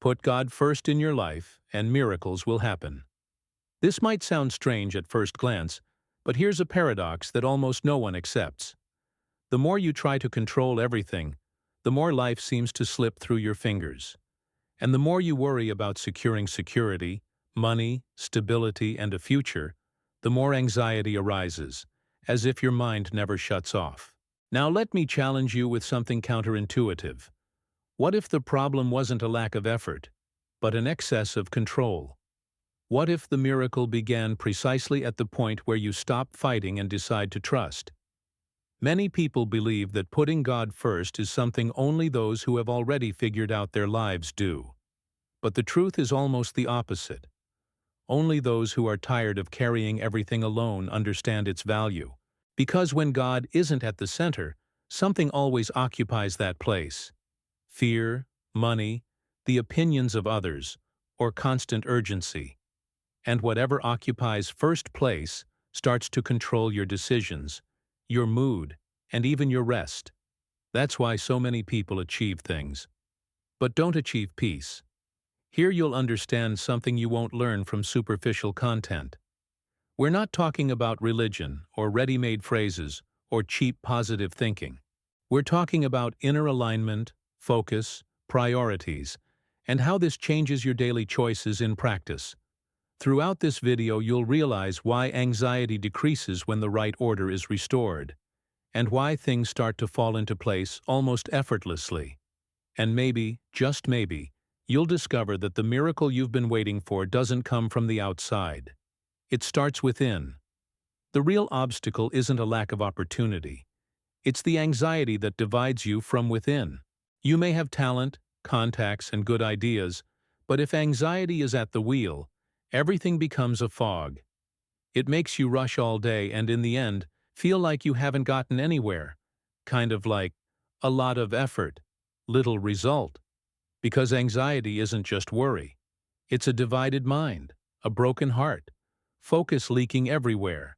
Put God first in your life, and miracles will happen. This might sound strange at first glance, but here's a paradox that almost no one accepts. The more you try to control everything, the more life seems to slip through your fingers. And the more you worry about securing security, money, stability, and a future, the more anxiety arises, as if your mind never shuts off. Now let me challenge you with something counterintuitive. What if the problem wasn't a lack of effort, but an excess of control? What if the miracle began precisely at the point where you stop fighting and decide to trust? Many people believe that putting God first is something only those who have already figured out their lives do. But the truth is almost the opposite. Only those who are tired of carrying everything alone understand its value. Because when God isn't at the center, something always occupies that place. Fear, money, the opinions of others, or constant urgency. And whatever occupies first place starts to control your decisions, your mood, and even your rest. That's why so many people achieve things, but don't achieve peace. Here you'll understand something you won't learn from superficial content. We're not talking about religion or ready-made phrases or cheap positive thinking. We're talking about inner alignment, focus, priorities, and how this changes your daily choices in practice. Throughout this video, you'll realize why anxiety decreases when the right order is restored, and why things start to fall into place almost effortlessly. And maybe, just maybe, you'll discover that the miracle you've been waiting for doesn't come from the outside. It starts within. The real obstacle isn't a lack of opportunity. It's the anxiety that divides you from within. You may have talent, contacts, and good ideas, but if anxiety is at the wheel, everything becomes a fog. It makes you rush all day and in the end, feel like you haven't gotten anywhere. Kind of like a lot of effort, little result. Because anxiety isn't just worry. It's a divided mind, a broken heart, focus leaking everywhere.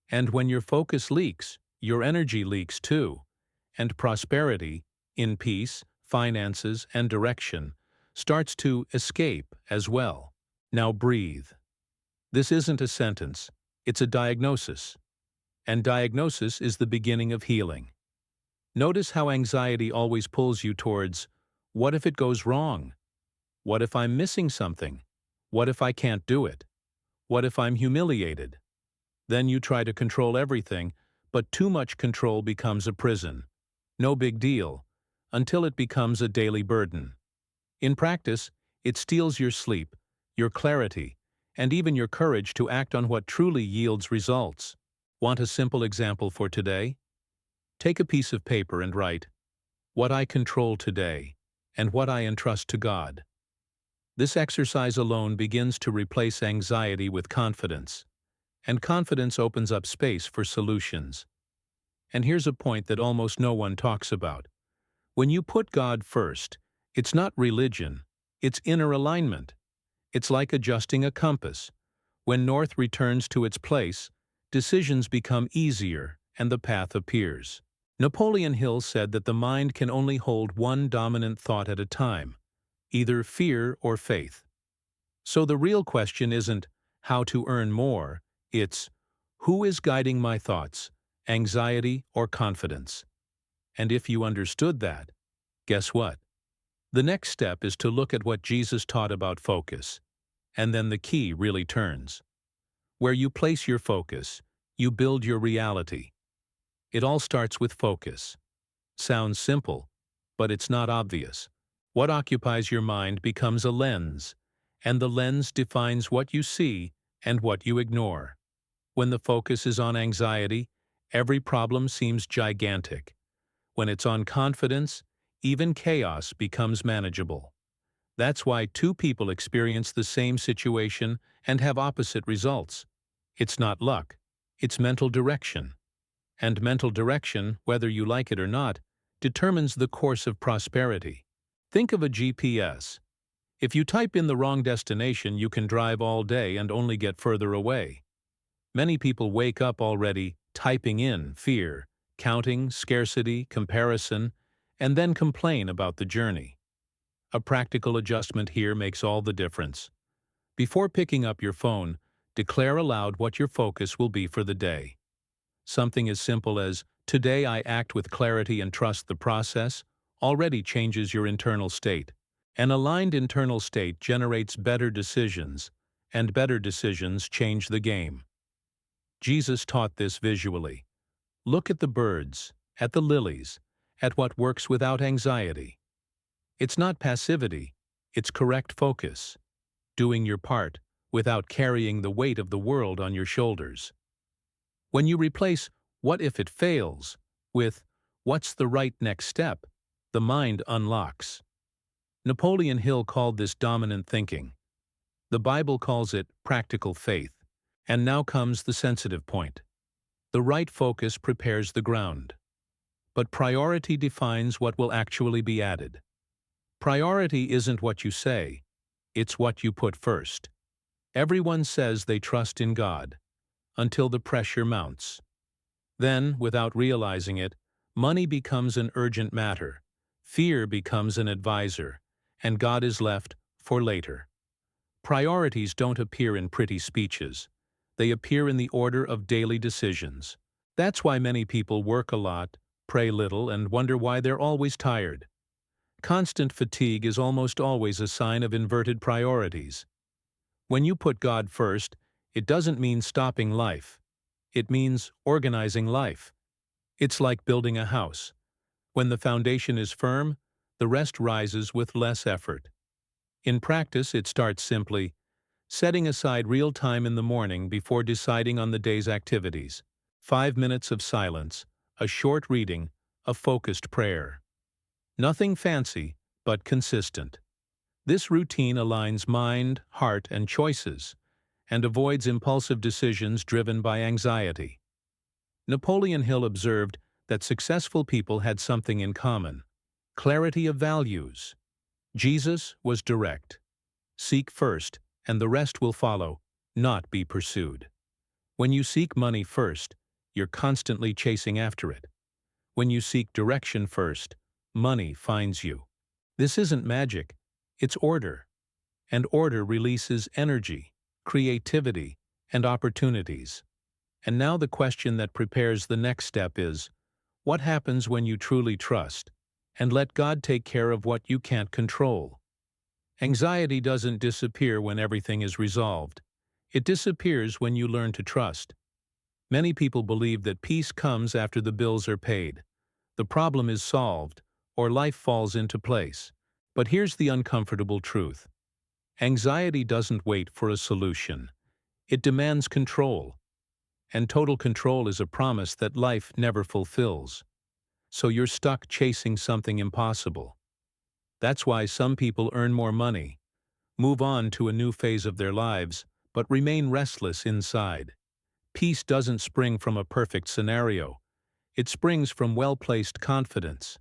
And when your focus leaks, your energy leaks too. And prosperity, in peace, finances, and direction, starts to escape as well. Now breathe. This isn't a sentence, it's a diagnosis. And diagnosis is the beginning of healing. Notice how anxiety always pulls you towards, what if it goes wrong? What if I'm missing something? What if I can't do it? What if I'm humiliated? Then you try to control everything, but too much control becomes a prison. No big deal, until it becomes a daily burden. In practice, it steals your sleep, your clarity, and even your courage to act on what truly yields results. Want a simple example for today? Take a piece of paper and write, "What I control today, and what I entrust to God." This exercise alone begins to replace anxiety with confidence, and confidence opens up space for solutions. And here's a point that almost no one talks about. When you put God first, it's not religion, it's inner alignment. It's like adjusting a compass. When north returns to its place, decisions become easier and the path appears. Napoleon Hill said that the mind can only hold one dominant thought at a time, either fear or faith. So the real question isn't how to earn more, it's who is guiding my thoughts, anxiety or confidence? And if you understood that, guess what? The next step is to look at what Jesus taught about focus, and then the key really turns. Where you place your focus, you build your reality. It all starts with focus. Sounds simple, but it's not obvious. What occupies your mind becomes a lens, and the lens defines what you see and what you ignore. When the focus is on anxiety, every problem seems gigantic. When it's on confidence, even chaos becomes manageable. That's why two people experience the same situation and have opposite results. It's not luck, it's mental direction. And mental direction, whether you like it or not, determines the course of prosperity. Think of a GPS. If you type in the wrong destination, you can drive all day and only get further away. Many people wake up already typing in fear, counting, scarcity, comparison, and then complain about the journey. A practical adjustment here makes all the difference. Before picking up your phone, declare aloud what your focus will be for the day. Something as simple as, "Today I act with clarity and trust the process," already changes your internal state. An aligned internal state generates better decisions, and better decisions change the game. Jesus taught this visually. Look at the birds, at the lilies, at what works without anxiety. It's not passivity, it's correct focus, doing your part without carrying the weight of the world on your shoulders. When you replace "what if it fails" with "what's the right next step," the mind unlocks. Napoleon Hill called this dominant thinking. The Bible calls it practical faith. And now comes the sensitive point. The right focus prepares the ground. But priority defines what will actually be added. Priority isn't what you say, it's what you put first. Everyone says they trust in God, until the pressure mounts. Then, without realizing it, money becomes an urgent matter, fear becomes an advisor, and God is left for later. Priorities don't appear in pretty speeches. They appear in the order of daily decisions. That's why many people work a lot, pray little, and wonder why they're always tired. Constant fatigue is almost always a sign of inverted priorities. When you put God first, it doesn't mean stopping life. It means organizing life. It's like building a house. When the foundation is firm, the rest rises with less effort. In practice, it starts simply, setting aside real time in the morning before deciding on the day's activities. 5 minutes of silence, a short reading, a focused prayer. Nothing fancy, but consistent. This routine aligns mind, heart, and choices, and avoids impulsive decisions driven by anxiety. Napoleon Hill observed that successful people had something in common: clarity of values. Jesus was direct. Seek first, and the rest will follow, not be pursued. When you seek money first, you're constantly chasing after it. When you seek direction first, money finds you. This isn't magic, it's order. And order releases energy, creativity, and opportunities. And now the question that prepares the next step is, what happens when you truly trust, and let God take care of what you can't control? Anxiety doesn't disappear when everything is resolved. It disappears when you learn to trust. Many people believe that peace comes after the bills are paid, the problem is solved, or life falls into place. But here's the uncomfortable truth. Anxiety doesn't wait for a solution. It demands control. And total control is a promise that life never fulfills. So you're stuck chasing something impossible. That's why some people earn more money, move on to a new phase of their lives, but remain restless inside. Peace doesn't spring from a perfect scenario. It springs from well-placed confidence.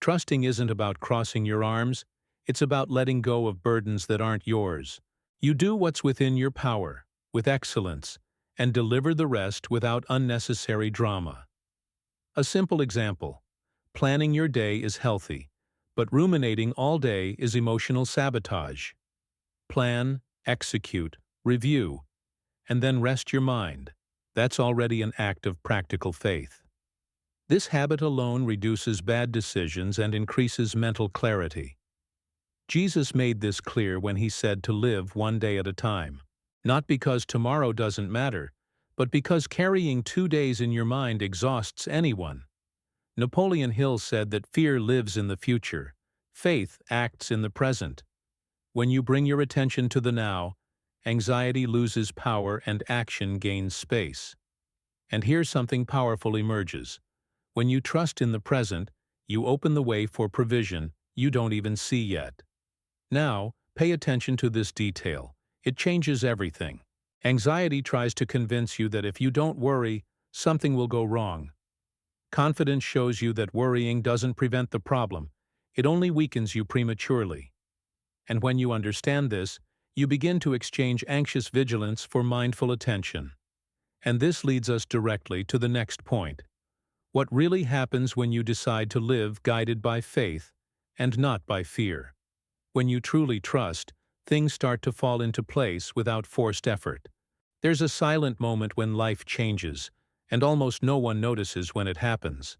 Trusting isn't about crossing your arms, it's about letting go of burdens that aren't yours. You do what's within your power, with excellence, and deliver the rest without unnecessary drama. A simple example: planning your day is healthy, but ruminating all day is emotional sabotage. Plan, execute, review, and then rest your mind. That's already an act of practical faith. This habit alone reduces bad decisions and increases mental clarity. Jesus made this clear when he said to live one day at a time. Not because tomorrow doesn't matter, but because carrying 2 days in your mind exhausts anyone. Napoleon Hill said that fear lives in the future, faith acts in the present. When you bring your attention to the now, anxiety loses power and action gains space. And here something powerful emerges. When you trust in the present, you open the way for provision you don't even see yet. Now, pay attention to this detail. It changes everything. Anxiety tries to convince you that if you don't worry, something will go wrong. Confidence shows you that worrying doesn't prevent the problem, it only weakens you prematurely. And when you understand this, you begin to exchange anxious vigilance for mindful attention. And this leads us directly to the next point. What really happens when you decide to live guided by faith and not by fear? When you truly trust, things start to fall into place without forced effort. There's a silent moment when life changes, and almost no one notices when it happens.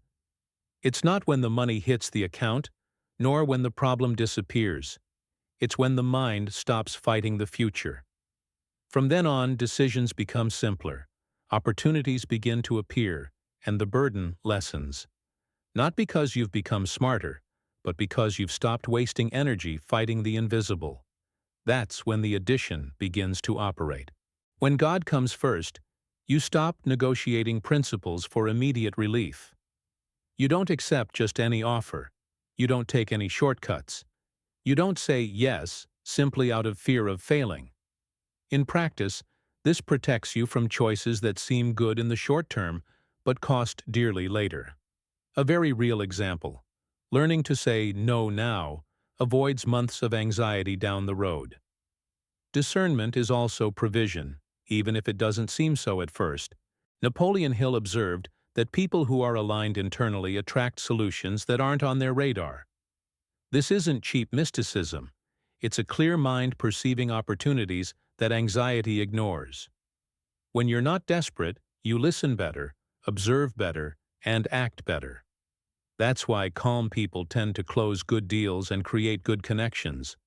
It's not when the money hits the account, nor when the problem disappears. It's when the mind stops fighting the future. From then on, decisions become simpler, opportunities begin to appear, and the burden lessens. Not because you've become smarter, but because you've stopped wasting energy fighting the invisible. That's when the addition begins to operate. When God comes first, you stop negotiating principles for immediate relief. You don't accept just any offer. You don't take any shortcuts. You don't say yes simply out of fear of failing. In practice, this protects you from choices that seem good in the short term but cost dearly later. A very real example. Learning to say no now avoids months of anxiety down the road. Discernment is also provision, even if it doesn't seem so at first. Napoleon Hill observed that people who are aligned internally attract solutions that aren't on their radar. This isn't cheap mysticism. It's a clear mind perceiving opportunities that anxiety ignores. When you're not desperate, you listen better, observe better, and act better. That's why calm people tend to close good deals and create good connections.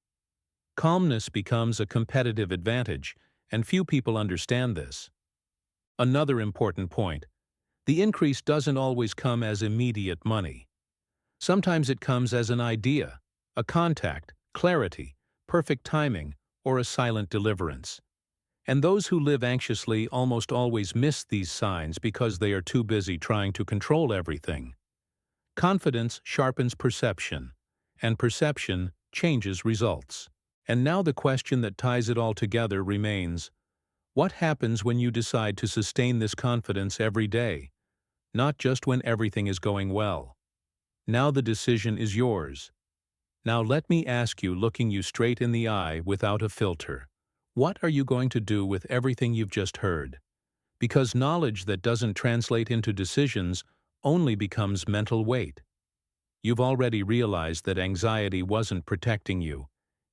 Calmness becomes a competitive advantage, and few people understand this. Another important point: the increase doesn't always come as immediate money. Sometimes it comes as an idea, a contact, clarity, perfect timing, or a silent deliverance. And those who live anxiously almost always miss these signs because they are too busy trying to control everything. Confidence sharpens perception, and perception changes results. And now the question that ties it all together remains: what happens when you decide to sustain this confidence every day, not just when everything is going well? Now the decision is yours. Now let me ask you, looking you straight in the eye without a filter, what are you going to do with everything you've just heard? Because knowledge that doesn't translate into decisions only becomes mental weight. You've already realized that anxiety wasn't protecting you,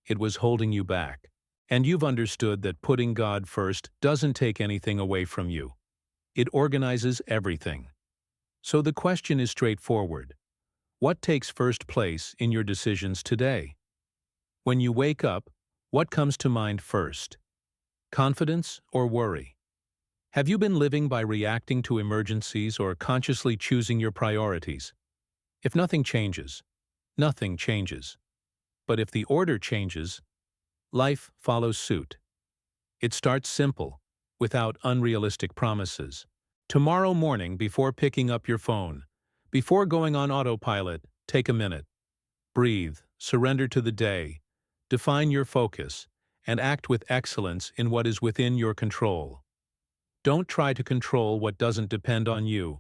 it was holding you back. And you've understood that putting God first doesn't take anything away from you. It organizes everything. So the question is straightforward. What takes first place in your decisions today? When you wake up, what comes to mind first? Confidence or worry? Have you been living by reacting to emergencies or consciously choosing your priorities? If nothing changes, nothing changes. But if the order changes, life follows suit. It starts simple, without unrealistic promises. Tomorrow morning, before picking up your phone, before going on autopilot, take a minute. Breathe, surrender to the day, define your focus, and act with excellence in what is within your control. Don't try to control what doesn't depend on you.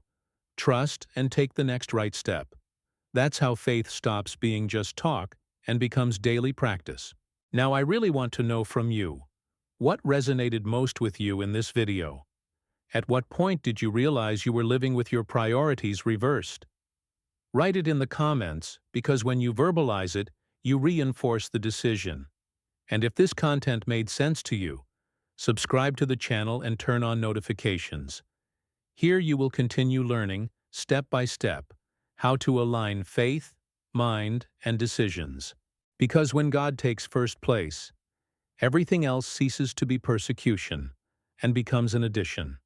Trust and take the next right step. That's how faith stops being just talk and becomes daily practice. Now I really want to know from you, what resonated most with you in this video? At what point did you realize you were living with your priorities reversed? Write it in the comments, because when you verbalize it, you reinforce the decision. And if this content made sense to you, subscribe to the channel and turn on notifications. Here you will continue learning, step by step, how to align faith, mind, and decisions. Because when God takes first place, everything else ceases to be persecution and becomes an addition.